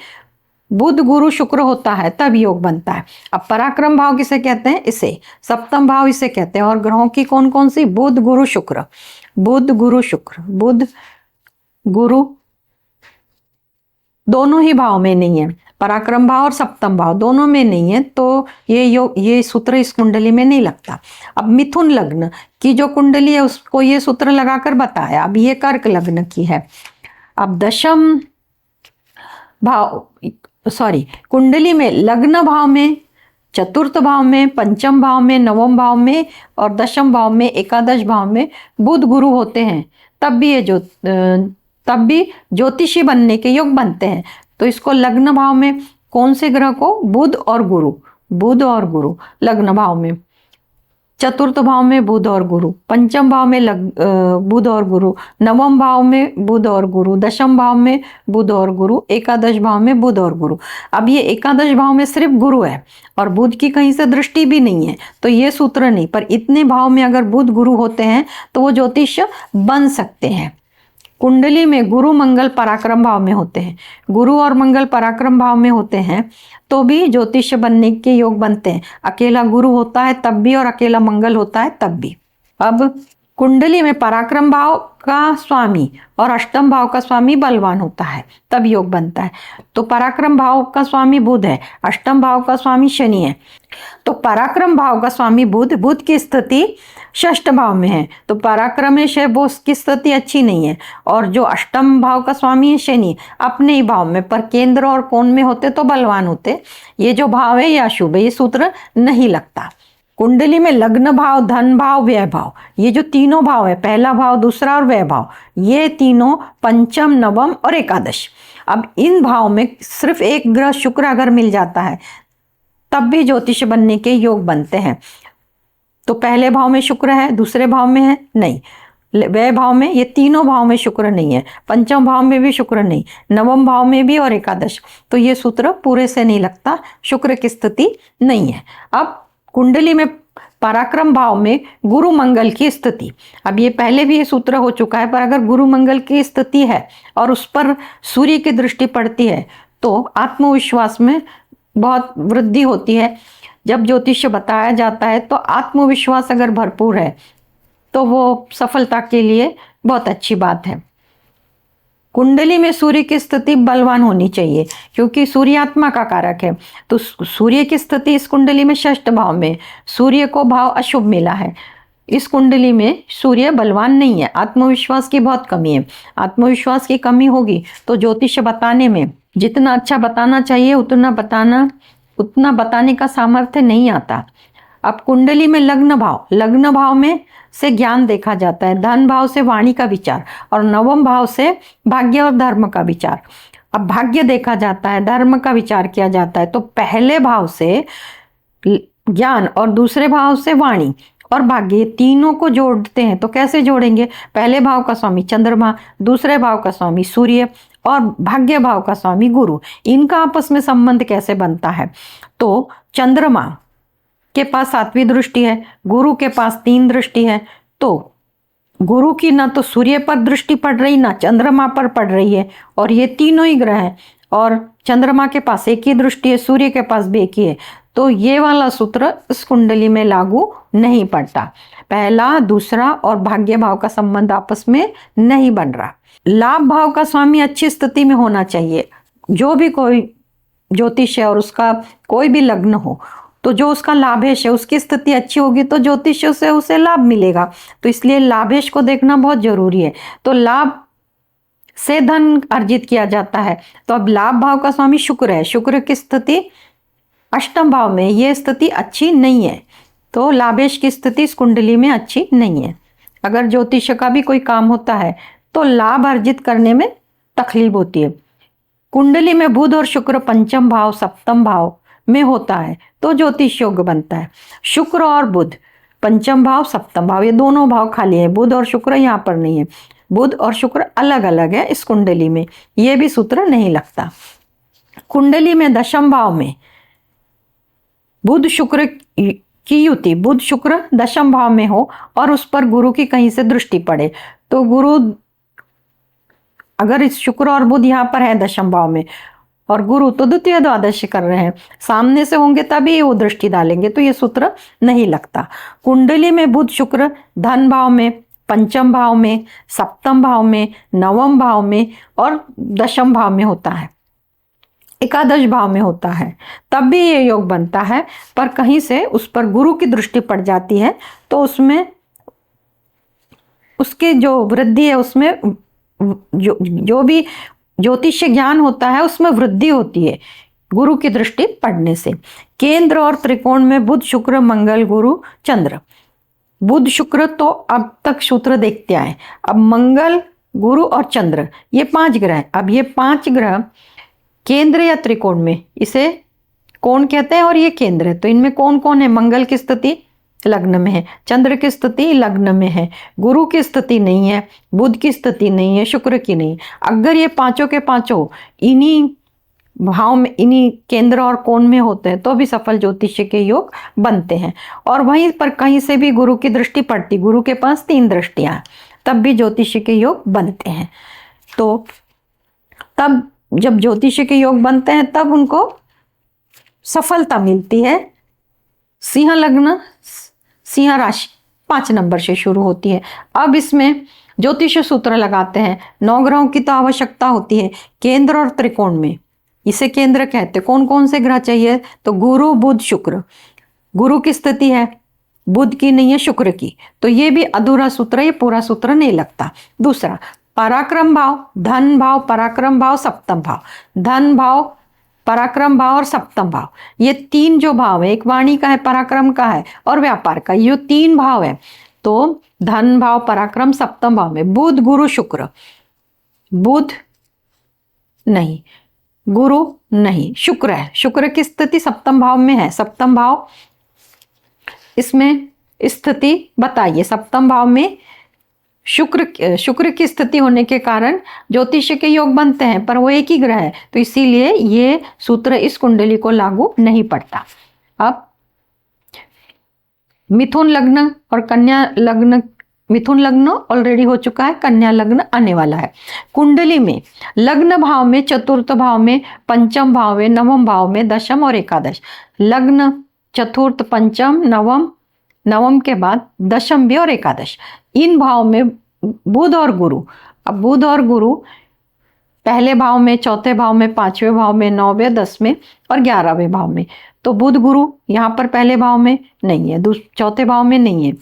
बुध गुरु शुक्र होता है तब योग बनता है। अब पराक्रम भाव किसे कहते हैं? इसे सप्तम भाव इसे कहते हैं। और ग्रहों की कौन कौन सी? बुध गुरु शुक्र, बुध गुरु शुक्र, बुध गुरु दोनों ही भाव में नहीं है, पराक्रम भाव और सप्तम भाव दोनों में नहीं है, तो ये सूत्र इस कुंडली में नहीं लगता। अब मिथुन लग्न की जो कुंडली है उसको ये सूत्र लगाकर बताया। अब ये कर्क लग्न की है। अब दशम भाव कुंडली में लग्न भाव में, चतुर्थ भाव में, पंचम भाव में, नवम भाव में और दशम भाव में, एकादश भाव में बुध गुरु होते हैं, तब भी ज्योतिषी बनने के योग बनते हैं। तो इसको लग्न भाव में कौन से ग्रह को? बुध और गुरु लग्न भाव में, चतुर्थ भाव में बुध और गुरु, पंचम भाव में बुध और गुरु, नवम भाव में बुध और गुरु, दशम भाव में बुध और गुरु, एकादश भाव में बुध और गुरु। अब ये एकादश भाव में सिर्फ गुरु है और बुध की कहीं से दृष्टि भी नहीं है, तो ये सूत्र नहीं। पर इतने भाव में अगर बुध गुरु होते हैं तो वो ज्योतिष बन सकते हैं। कुंडली में गुरु मंगल पराक्रम भाव में होते हैं, गुरु और मंगल पराक्रम भाव में होते हैं तो भी ज्योतिष बनने के योग बनते हैं। अकेला गुरु होता है तब भी और अकेला मंगल होता है तब भी। अब कुंडली में पराक्रम भाव का स्वामी और अष्टम भाव का स्वामी बलवान होता है तब योग बनता है। तो पराक्रम भाव का स्वामी बुध है, अष्टम भाव का स्वामी शनि है। तो पराक्रम भाव का स्वामी बुध की स्थिति षष्ठ भाव में है, तो पराक्रमेश है वो उसकी स्थिति अच्छी नहीं है। और जो अष्टम भाव का स्वामी है शनि, अपने ही भाव में, पर केंद्र और कोण में होते तो बलवान होते। ये जो भाव है ये अशुभ है, ये सूत्र नहीं लगता। कुंडली में लग्न भाव, धन भाव, व्यय भाव, ये जो तीनों भाव है, पहला भाव, दूसरा और व्यय भाव, ये तीनों पंचम, नवम और एकादश। अब इन भाव में सिर्फ एक ग्रह शुक्र अगर मिल जाता है तब भी ज्योतिष बनने के योग बनते हैं। तो पहले भाव में शुक्र है, दूसरे भाव में है नहीं, व्यय भाव में, ये तीनों भाव में शुक्र नहीं है, पंचम भाव में भी शुक्र नहीं, नवम भाव में भी और एकादश, तो ये सूत्र पूरे से नहीं लगता, शुक्र की स्थिति नहीं है। अब कुंडली में पराक्रम भाव में गुरु मंगल की स्थिति, अब ये पहले भी ये सूत्र हो चुका है, पर अगर गुरु मंगल की स्थिति है और उस पर सूर्य की दृष्टि पड़ती है तो आत्मविश्वास में बहुत वृद्धि होती है। जब ज्योतिष बताया जाता है तो आत्मविश्वास अगर भरपूर है तो वो सफलता के लिए बहुत अच्छी बात है। कुंडली में सूर्य की स्थिति बलवान होनी चाहिए क्योंकि सूर्य आत्मा का कारक है। तो सूर्य की स्थिति इस कुंडली में षष्ठ भाव में, सूर्य को भाव अशुभ मिला है। इस कुंडली में सूर्य बलवान नहीं है, आत्मविश्वास की बहुत कमी है। आत्मविश्वास की कमी होगी तो ज्योतिष बताने में जितना अच्छा बताना चाहिए उतना बताने का सामर्थ्य नहीं आता। अब कुंडली में लग्न भाव में से ज्ञान देखा जाता है, धन भाव से वाणी का विचार और नवम भाव से भाग्य और धर्म का विचार। अब भाग्य देखा जाता है, धर्म का विचार किया जाता है, तो पहले भाव से ज्ञान और दूसरे भाव से वाणी और भाग्य, तीनों को जोड़ते हैं। तो कैसे जोड़ेंगे? पहले भाव का स्वामी चंद्रमा, दूसरे भाव का स्वामी सूर्य और भाग्य भाव का स्वामी गुरु, इनका आपस में संबंध कैसे बनता है? तो चंद्रमा के पास 7वीं दृष्टि है, गुरु के पास 3 दृष्टि है, तो गुरु की ना तो सूर्य पर दृष्टि पड़ रही ना चंद्रमा पर पड़ रही है, और ये तीनों ही ग्रह हैं और चंद्रमा के पास 1 ही दृष्टि है, सूर्य के पास भी 1 ही है। तो ये वाला सूत्र इस कुंडली में लागू नहीं पड़ता। पहला, दूसरा और भाग्य भाव का संबंध आपस में नहीं बन रहा। लाभ भाव का स्वामी अच्छी स्थिति में होना चाहिए। जो भी कोई ज्योतिष है और उसका कोई भी लग्न हो तो जो उसका लाभेश है उसकी स्थिति अच्छी होगी तो ज्योतिष से उसे लाभ मिलेगा। तो इसलिए लाभेश को देखना बहुत जरूरी है। तो लाभ से धन अर्जित किया जाता है। तो अब लाभ भाव का स्वामी शुक्र है, शुक्र की स्थिति अष्टम भाव में, ये स्थिति अच्छी नहीं है। तो लाभेश की स्थिति इस कुंडली में अच्छी नहीं है। अगर ज्योतिष का भी कोई काम होता है तो लाभ अर्जित करने में तकलीफ होती है। कुंडली में बुध और शुक्र पंचम भाव सप्तम भाव में होता है तो ज्योतिष योग बनता है। शुक्र और बुध पंचम भाव सप्तम भाव, ये दोनों भाव खाली है, बुध और शुक्र यहाँ पर नहीं है। बुध और शुक्र अलग अलग है इस कुंडली में, ये भी सूत्र नहीं लगता। कुंडली में दशम भाव में बुध शुक्र की युति, बुध शुक्र दशम भाव में हो और उस पर गुरु की कहीं से दृष्टि पड़े, तो गुरु अगर इस शुक्र और बुध यहाँ पर है दशम भाव में और गुरु तो द्वितीय द्वादश कर रहे हैं, सामने से होंगे तभी वो दृष्टि डालेंगे, तो ये सूत्र नहीं लगता। कुंडली में बुध शुक्र धन भाव में, पंचम भाव में, सप्तम भाव में, नवम भाव में और दशम भाव में होता है एकादश भाव में होता है तब भी ये योग बनता है, पर कहीं से उस पर गुरु की दृष्टि पड़ जाती है तो उसमें उसके जो वृद्धि है, उसमें जो भी ज्योतिष ज्ञान होता है उसमें वृद्धि होती है गुरु की दृष्टि पड़ने से। केंद्र और त्रिकोण में बुध शुक्र मंगल गुरु चंद्र। बुध शुक्र तो अब तक सूत्र देखते आए, अब मंगल गुरु और चंद्र ये 5 ग्रह। अब ये 5 ग्रह केंद्र या त्रिकोण में, इसे कोण कहते हैं और ये केंद्र है। तो इनमें कौन कौन है? मंगल की स्थिति लग्न में है, चंद्र की स्थिति लग्न में है, गुरु की स्थिति नहीं है, बुध की स्थिति नहीं है, शुक्र की नहीं। अगर ये पांचों के पांचों इन्हीं भाव में, इन्हीं केंद्र और कोण में होते हैं तो भी सफल ज्योतिषी के योग बनते हैं। और वहीं पर कहीं से भी गुरु की दृष्टि पड़ती, गुरु के पास 3 दृष्टियां, तब भी ज्योतिषी के योग बनते हैं। तो तब जब ज्योतिषी के योग बनते हैं तब उनको सफलता मिलती है। सिंह लग्न, सिंह राशि 5 नंबर से शुरू होती है। अब इसमें ज्योतिष सूत्र लगाते हैं। 9 ग्रहों की तो आवश्यकता होती है केंद्र और त्रिकोण में, इसे केंद्र कहते हैं। कौन कौन से ग्रह चाहिए? तो गुरु बुध शुक्र। गुरु की स्थिति है, बुध की नहीं है, शुक्र की, तो ये भी अधूरा सूत्र, ये पूरा सूत्र नहीं लगता। दूसरा पराक्रम भाव, धन भाव, पराक्रम भाव, सप्तम भाव। धन भाव, पराक्रम भाव और सप्तम भाव, ये 3 जो भाव है, एक वाणी का है, पराक्रम का है और व्यापार का, ये 3 भाव है। तो धन भाव, पराक्रम, सप्तम भाव में बुध गुरु शुक्र, बुध नहीं, गुरु नहीं, शुक्र है। शुक्र की स्थिति सप्तम भाव में है। सप्तम भाव इसमें स्थिति बताइए। सप्तम भाव में शुक्र की स्थिति होने के कारण ज्योतिष के योग बनते हैं, पर वो एक ही ग्रह है, तो इसीलिए ये सूत्र इस कुंडली को लागू नहीं पड़ता। अब मिथुन लग्न और कन्या लग्न, मिथुन लग्न ऑलरेडी हो चुका है, कन्या लग्न आने वाला है। कुंडली में लग्न भाव में, चतुर्थ भाव में, पंचम भाव में, नवम भाव में, दशम और एकादश। लग्न, चतुर्थ, पंचम, नवम, नवम के बाद दशम भी और एकादश, इन भाव में बुध और गुरु। अब बुध और गुरु पहले भाव में, चौथे भाव में, 5वें भाव में, 9वें, 10वें और 11वें भाव में। तो बुध गुरु यहाँ पर पहले भाव में नहीं है, चौथे भाव में नहीं है।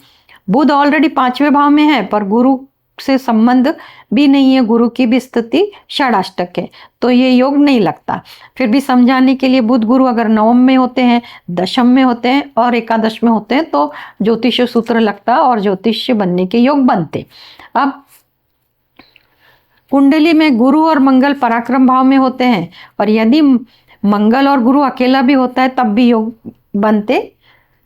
बुध ऑलरेडी 5वें भाव में है, पर गुरु से संबंध भी नहीं है, गुरु की भी स्थिति षडाष्टक है, तो ये योग नहीं लगता। फिर भी समझाने के लिए, बुध गुरु अगर नवम में होते हैं, दशम में होते हैं और एकादश में होते हैं तो ज्योतिष सूत्र लगता और ज्योतिष बनने के योग बनते। अब कुंडली में गुरु और मंगल पराक्रम भाव में होते हैं, और यदि मंगल और गुरु अकेला भी होता है तब भी योग बनते,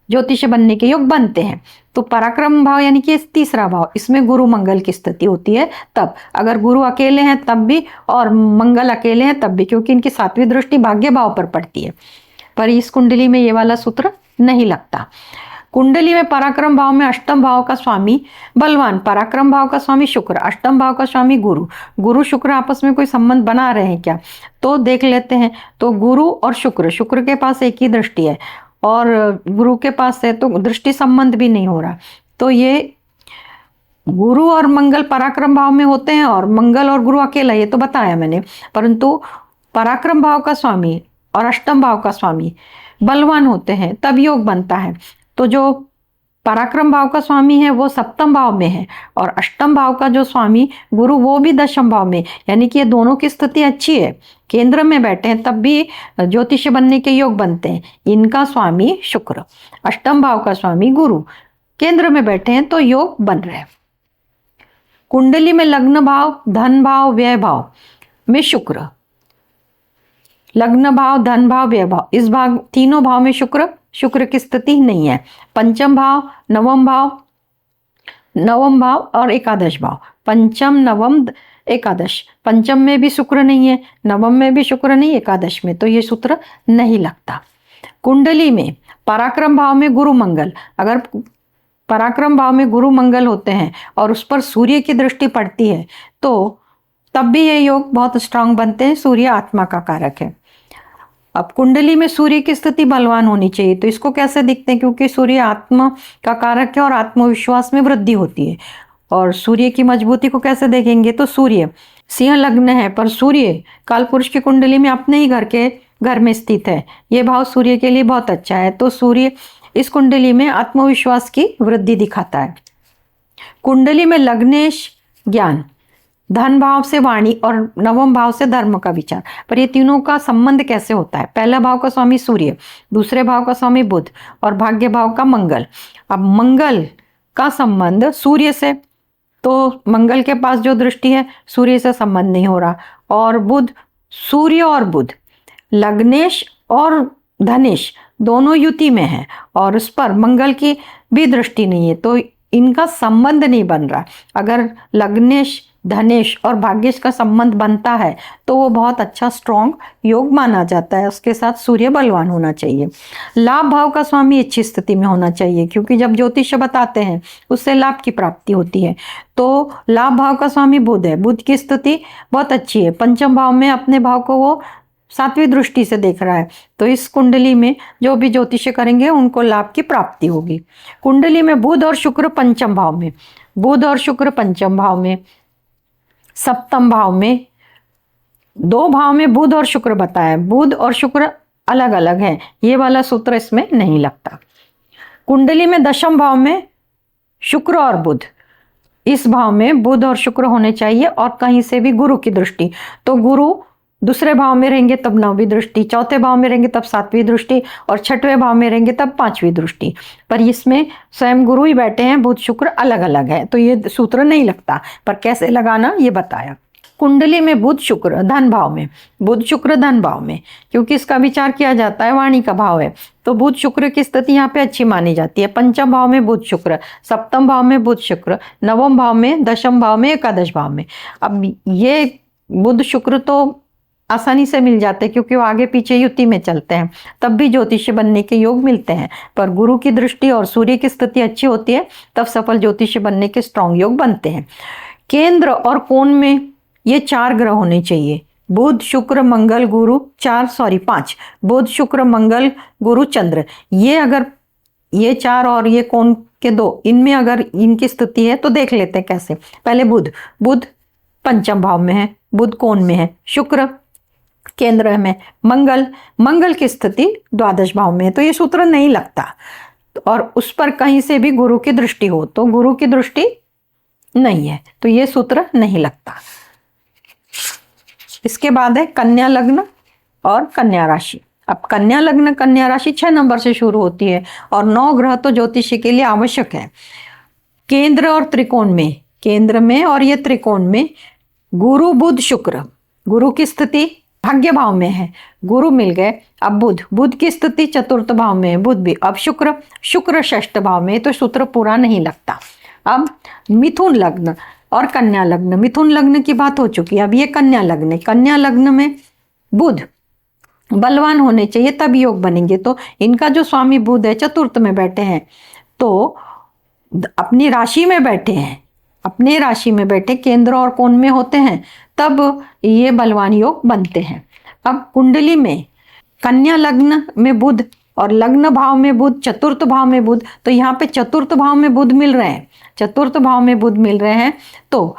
ज्योतिष बनने के योग बनते हैं। तो पराक्रम भाव यानी कि 3रा भाव, इसमें गुरु मंगल की स्थिति होती है तब। अगर गुरु अकेले हैं तब भी और मंगल अकेले हैं तब भी, क्योंकि इनकी 7वीं दृष्टि भाग्य भाव पर पड़ती है। पर इस कुंडली में ये वाला सूत्र नहीं लगता। कुंडली में पराक्रम भाव में अष्टम भाव का स्वामी बलवान, पराक्रम भाव का स्वामी शुक्र, अष्टम भाव का स्वामी गुरु। गुरु शुक्र आपस में कोई संबंध बना रहे हैं क्या, तो देख लेते हैं। तो गुरु और शुक्र, शुक्र के पास एक ही दृष्टि है और गुरु के पास है, तो दृष्टि संबंध भी नहीं हो रहा। तो ये गुरु और मंगल पराक्रम भाव में होते हैं और मंगल और गुरु अकेला, ये तो बताया मैंने। परंतु पराक्रम भाव का स्वामी और अष्टम भाव का स्वामी बलवान होते हैं तब योग बनता है। तो जो पराक्रम भाव का स्वामी है वो सप्तम भाव में है और अष्टम भाव का जो स्वामी गुरु वो भी दशम भाव में, यानी कि ये दोनों की स्थिति अच्छी है। केंद्र में बैठे हैं तब भी ज्योतिष बनने के योग बनते हैं। इनका स्वामी शुक्र, अष्टम भाव का स्वामी गुरु, केंद्र में बैठे हैं तो योग बन रहे हैं। कुंडली में लग्न भाव, धन भाव, व्यय भाव में शुक्र, लग्न भाव, धन भाव, व्यय भाव, इस भाग तीनों भाव में शुक्र की स्थिति नहीं है। पंचम भाव, नवम भाव और एकादश भाव, पंचम, नवम, एकादश, पंचम में भी शुक्र नहीं है, नवम में भी शुक्र नहीं, एकादश में, तो ये सूत्र नहीं लगता। कुंडली में पराक्रम भाव में गुरु मंगल, अगर पराक्रम भाव में गुरु मंगल होते हैं और उस पर सूर्य की दृष्टि पड़ती है तो तब भी ये योग बहुत स्ट्रांग बनते हैं। सूर्य आत्मा का कारक है। अब कुंडली में सूर्य की स्थिति बलवान होनी चाहिए, तो इसको कैसे दिखते हैं, क्योंकि सूर्य आत्मा का कारक है और आत्मविश्वास में वृद्धि होती है। और सूर्य की मजबूती को कैसे देखेंगे, तो सूर्य सिंह लग्न है पर सूर्य कालपुरुष की कुंडली में अपने ही घर में स्थित है, ये भाव सूर्य के लिए बहुत अच्छा है, तो सूर्य इस कुंडली में आत्मविश्वास की वृद्धि दिखाता है। कुंडली में लग्नेश ज्ञान, धन भाव से वाणी और नवम भाव से धर्म का विचार, पर ये तीनों का संबंध कैसे होता है? पहला भाव का स्वामी सूर्य, दूसरे भाव का स्वामी बुध और भाग्य भाव का मंगल। अब मंगल का संबंध सूर्य से, तो मंगल के पास जो दृष्टि है सूर्य से संबंध नहीं हो रहा, और बुध, सूर्य और बुध लग्नेश और धनेश दोनों युति में है और उस पर मंगल की भी दृष्टि नहीं है, तो इनका संबंध नहीं बन रहा। अगर लग्नेश, धनेश और भाग्येश का संबंध बनता है तो वो बहुत अच्छा स्ट्रॉन्ग योग माना जाता है। उसके साथ सूर्य बलवान होना चाहिए। लाभ भाव का स्वामी अच्छी स्थिति में होना चाहिए, क्योंकि जब ज्योतिष बताते हैं उससे लाभ की प्राप्ति होती है। तो लाभ भाव का स्वामी बुध है, बुध की स्थिति बहुत अच्छी है, पंचम भाव में अपने भाव को वो 7वीं दृष्टि से देख रहा है, तो इस कुंडली में जो भी ज्योतिष्य करेंगे उनको लाभ की प्राप्ति होगी। कुंडली में बुध और शुक्र पंचम भाव में, बुध और शुक्र पंचम भाव में, सप्तम भाव में, 2 भाव में बुध और शुक्र बताया, बुध और शुक्र अलग अलग है, ये वाला सूत्र इसमें नहीं लगता। कुंडली में दशम भाव में शुक्र और बुध, इस भाव में बुध और शुक्र होने चाहिए और कहीं से भी गुरु की दृष्टि, तो गुरु दूसरे भाव में रहेंगे तब 9वीं दृष्टि, चौथे भाव में रहेंगे तब 7वीं दृष्टि और 6वें भाव में रहेंगे तब 5वीं दृष्टि। पर इसमें स्वयं गुरु ही बैठे हैं, बुध शुक्र अलग अलग है, तो ये सूत्र नहीं लगता, पर कैसे लगाना ये बताया। कुंडली में बुध शुक्र धन भाव में, बुध शुक्र धन भाव में, क्योंकि इसका विचार किया जाता है वाणी का भाव है, तो बुध शुक्र की स्थिति यहाँ पे अच्छी मानी जाती है। पंचम भाव में बुध शुक्र, सप्तम भाव में बुध शुक्र, नवम भाव में, दशम भाव में, एकादश भाव में। अब ये बुध शुक्र तो आसानी से मिल जाते हैं क्योंकि वो आगे पीछे युति में चलते हैं, तब भी ज्योतिषी बनने के योग मिलते हैं, पर गुरु की दृष्टि और सूर्य की स्थिति अच्छी होती है तब सफल ज्योतिषी बनने के स्ट्रॉन्ग योग बनते हैं। केंद्र और कोण में ये 4 ग्रह होने चाहिए, बुध शुक्र मंगल गुरु, 5, बुध शुक्र मंगल गुरु चंद्र, ये अगर ये 4 और ये कोण के 2, इनमें अगर इनकी स्थिति है तो देख लेते हैं कैसे। पहले बुध पंचम भाव में है, बुध कोण में है, शुक्र केंद्र में, मंगल की स्थिति द्वादश भाव में है, तो ये सूत्र नहीं लगता, और उस पर कहीं से भी गुरु की दृष्टि हो तो गुरु की दृष्टि नहीं है, तो ये सूत्र नहीं लगता। इसके बाद है कन्या लग्न और कन्या राशि। अब कन्या लग्न कन्या राशि 6 नंबर से शुरू होती है और 9 ग्रह तो ज्योतिषी के लिए आवश्यक है। केंद्र और त्रिकोण में, केंद्र में और ये त्रिकोण में गुरु बुध शुक्र, गुरु की स्थिति भाग्य भाव में है, गुरु मिल गए। अब बुध की स्थिति चतुर्थ भाव में है, बुध भी। अब शुक्र 6th भाव में, तो सूत्र पूरा नहीं लगता। अब मिथुन लग्न और कन्या लग्न, मिथुन लग्न की बात हो चुकी है, अब ये कन्या लग्न है। कन्या लग्न में बुध बलवान होने चाहिए तब योग बनेंगे, तो इनका जो स्वामी बुध है चतुर्थ में बैठे हैं, तो अपनी राशि में बैठे हैं, अपने राशि में बैठे केंद्र और कोण में होते हैं तब ये बलवान योग बनते हैं। अब कुंडली में कन्या लग्न में बुध और लग्न भाव में बुध, चतुर्थ भाव में बुध, तो यहाँ पे चतुर्थ भाव में बुध मिल रहे हैं, चतुर्थ भाव में बुध मिल रहे हैं, तो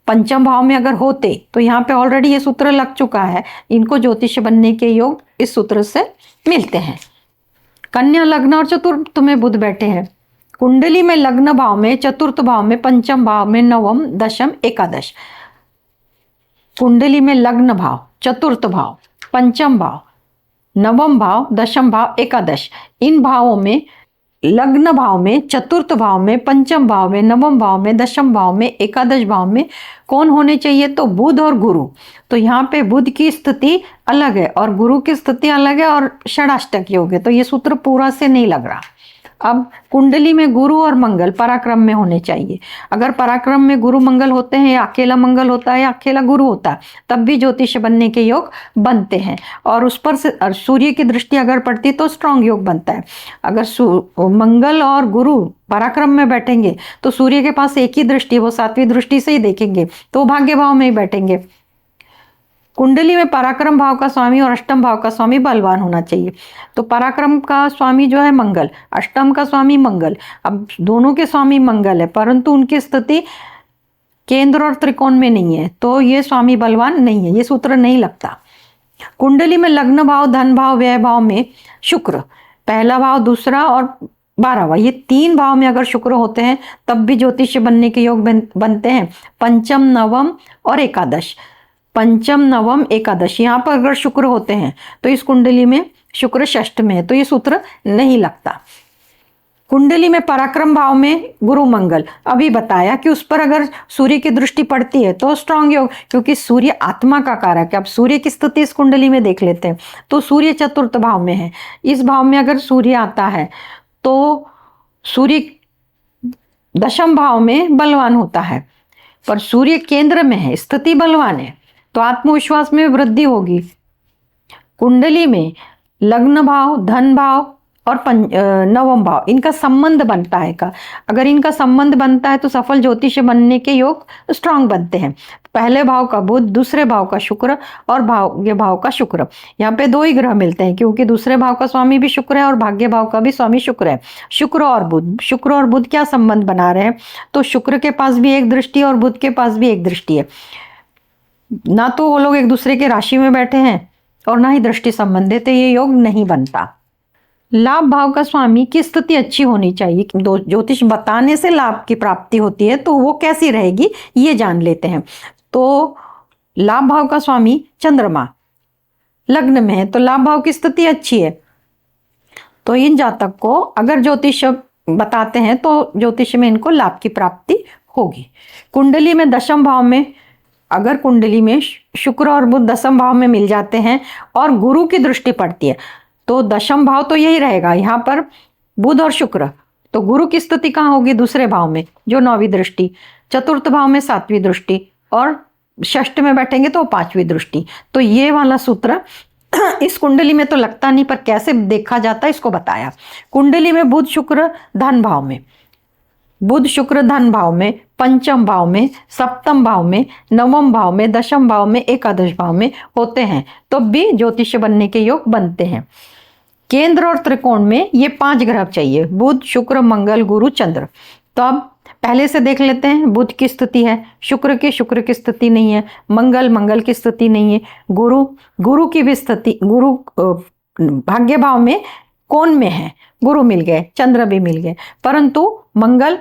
पंचम भाव में अगर होते तो यहाँ पे ऑलरेडी ये सूत्र लग चुका है, इनको ज्योतिष बनने के योग इस सूत्र से मिलते हैं। कन्या लग्न और चतुर्थ में बुध बैठे हैं। कुंडली में लग्न भाव में, चतुर्थ भाव में, पंचम भाव में, नवम, दशम, एकादश। कुंडली में लग्न भाव, चतुर्थ भाव, पंचम भाव, नवम भाव, दशम भाव, एकादश, इन भावों में, लग्न भाव में, चतुर्थ भाव में, पंचम भाव में, नवम भाव में, दशम भाव में, एकादश भाव में कौन होने चाहिए? तो बुध और गुरु। तो यहाँ पे बुध की स्थिति अलग है और गुरु की स्थिति अलग है और षडाष्टक योग है, तो ये सूत्र पूरा से नहीं लग रहा। अब कुंडली में गुरु और मंगल पराक्रम में होने चाहिए। अगर पराक्रम में गुरु मंगल होते हैं या अकेला मंगल होता है या अकेला गुरु होता है, तब भी ज्योतिष बनने के योग बनते हैं, और उस पर से सूर्य की दृष्टि अगर पड़ती तो स्ट्रांग योग बनता है। अगर मंगल और गुरु पराक्रम में बैठेंगे तो सूर्य के पास एक ही दृष्टि, वो 7वीं दृष्टि से ही देखेंगे, तो भाग्य भाव में ही बैठेंगे। कुंडली में पराक्रम भाव का स्वामी और अष्टम भाव का स्वामी बलवान होना चाहिए। तो पराक्रम का स्वामी जो है मंगल, अष्टम का स्वामी मंगल। अब दोनों के स्वामी मंगल है, परंतु उनकी स्थिति केंद्र और त्रिकोण में नहीं है तो ये स्वामी बलवान नहीं है, ये सूत्र नहीं लगता। कुंडली में लग्न भाव, धन भाव, व्यय भाव में शुक्र, पहला भाव, दूसरा और 12वां, ये 3 भाव में अगर शुक्र होते हैं तब भी ज्योतिष बनने के योग बनते हैं। पंचम, नवम और एकादश, पंचम, नवम, एकादश, यहाँ पर अगर शुक्र होते हैं तो इस कुंडली में शुक्र षष्ठ में है तो ये सूत्र नहीं लगता। कुंडली में पराक्रम भाव में गुरु मंगल, अभी बताया कि उस पर अगर सूर्य की दृष्टि पड़ती है तो स्ट्रांग योग, क्योंकि सूर्य आत्मा का कारक है। अब सूर्य की स्थिति इस कुंडली में देख लेते हैं तो सूर्य चतुर्थ भाव में है। इस भाव में अगर सूर्य आता है तो सूर्य दशम भाव में बलवान होता है, पर सूर्य केंद्र में है, स्थिति बलवान है, तो आत्मविश्वास में वृद्धि होगी। कुंडली में लग्न भाव, धन भाव और नवम भाव, इनका संबंध बनता है का, अगर इनका संबंध बनता है तो सफल ज्योतिष बनने के योग स्ट्रांग बनते हैं। पहले भाव का बुध, दूसरे भाव का शुक्र और भाग्य भाव का शुक्र, यहाँ पे 2 ही ग्रह मिलते हैं क्योंकि दूसरे भाव का स्वामी भी शुक्र है और भाग्य भाव का भी स्वामी शुक्र है। शुक्र और बुध, शुक्र और बुध क्या संबंध बना रहे हैं, तो शुक्र के पास भी एक दृष्टि और बुध के पास भी एक दृष्टि है। ना तो वो लोग एक दूसरे के राशि में बैठे हैं और ना ही दृष्टि संबंधित है, ये योग नहीं बनता। लाभ भाव का स्वामी की स्थिति अच्छी होनी चाहिए। ज्योतिष बताने से लाभ की प्राप्ति होती है तो वो कैसी रहेगी ये जान लेते हैं। तो लाभ भाव का स्वामी चंद्रमा लग्न में है तो लाभ भाव की स्थिति अच्छी है, तो इन जातक को अगर ज्योतिष बताते हैं तो ज्योतिष में इनको लाभ की प्राप्ति होगी। कुंडली में दशम भाव में, अगर कुंडली में शुक्र और बुध दशम भाव में मिल जाते हैं और गुरु की दृष्टि पड़ती है तो दशम भाव तो यही रहेगा, यहाँ पर बुध और शुक्र, तो गुरु की स्थिति कहाँ होगी, दूसरे भाव में जो 9वीं दृष्टि, चतुर्थ भाव में 7वीं दृष्टि और षष्ठ में बैठेंगे तो 5वीं दृष्टि। तो ये वाला सूत्र इस कुंडली में तो लगता नहीं, पर कैसे देखा जाता है इसको बताया। कुंडली में बुध शुक्र धन भाव में, बुध शुक्र धन भाव में, पंचम भाव में, सप्तम भाव में, नवम भाव में, दशम भाव में, एकादश भाव में होते हैं तो भी ज्योतिष बनने के योग बनते हैं। केंद्र और त्रिकोण में ये 5 ग्रह चाहिए, बुध शुक्र मंगल गुरु चंद्र। तो अब पहले से देख लेते हैं, बुध की स्थिति है, शुक्र की स्थिति नहीं है, मंगल की स्थिति नहीं है, गुरु की भी स्थिति, गुरु भाग्य भाव में कौन में है, गुरु मिल गए, चंद्र भी मिल गए, परंतु मंगल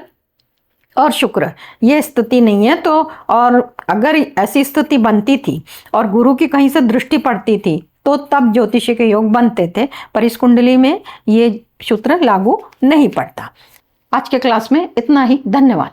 और शुक्र ये स्थिति नहीं है। तो और अगर ऐसी स्थिति बनती थी और गुरु की कहीं से दृष्टि पड़ती थी तो तब ज्योतिष के योग बनते थे, पर इस कुंडली में ये सूत्र लागू नहीं पड़ता। आज के क्लास में इतना ही, धन्यवाद।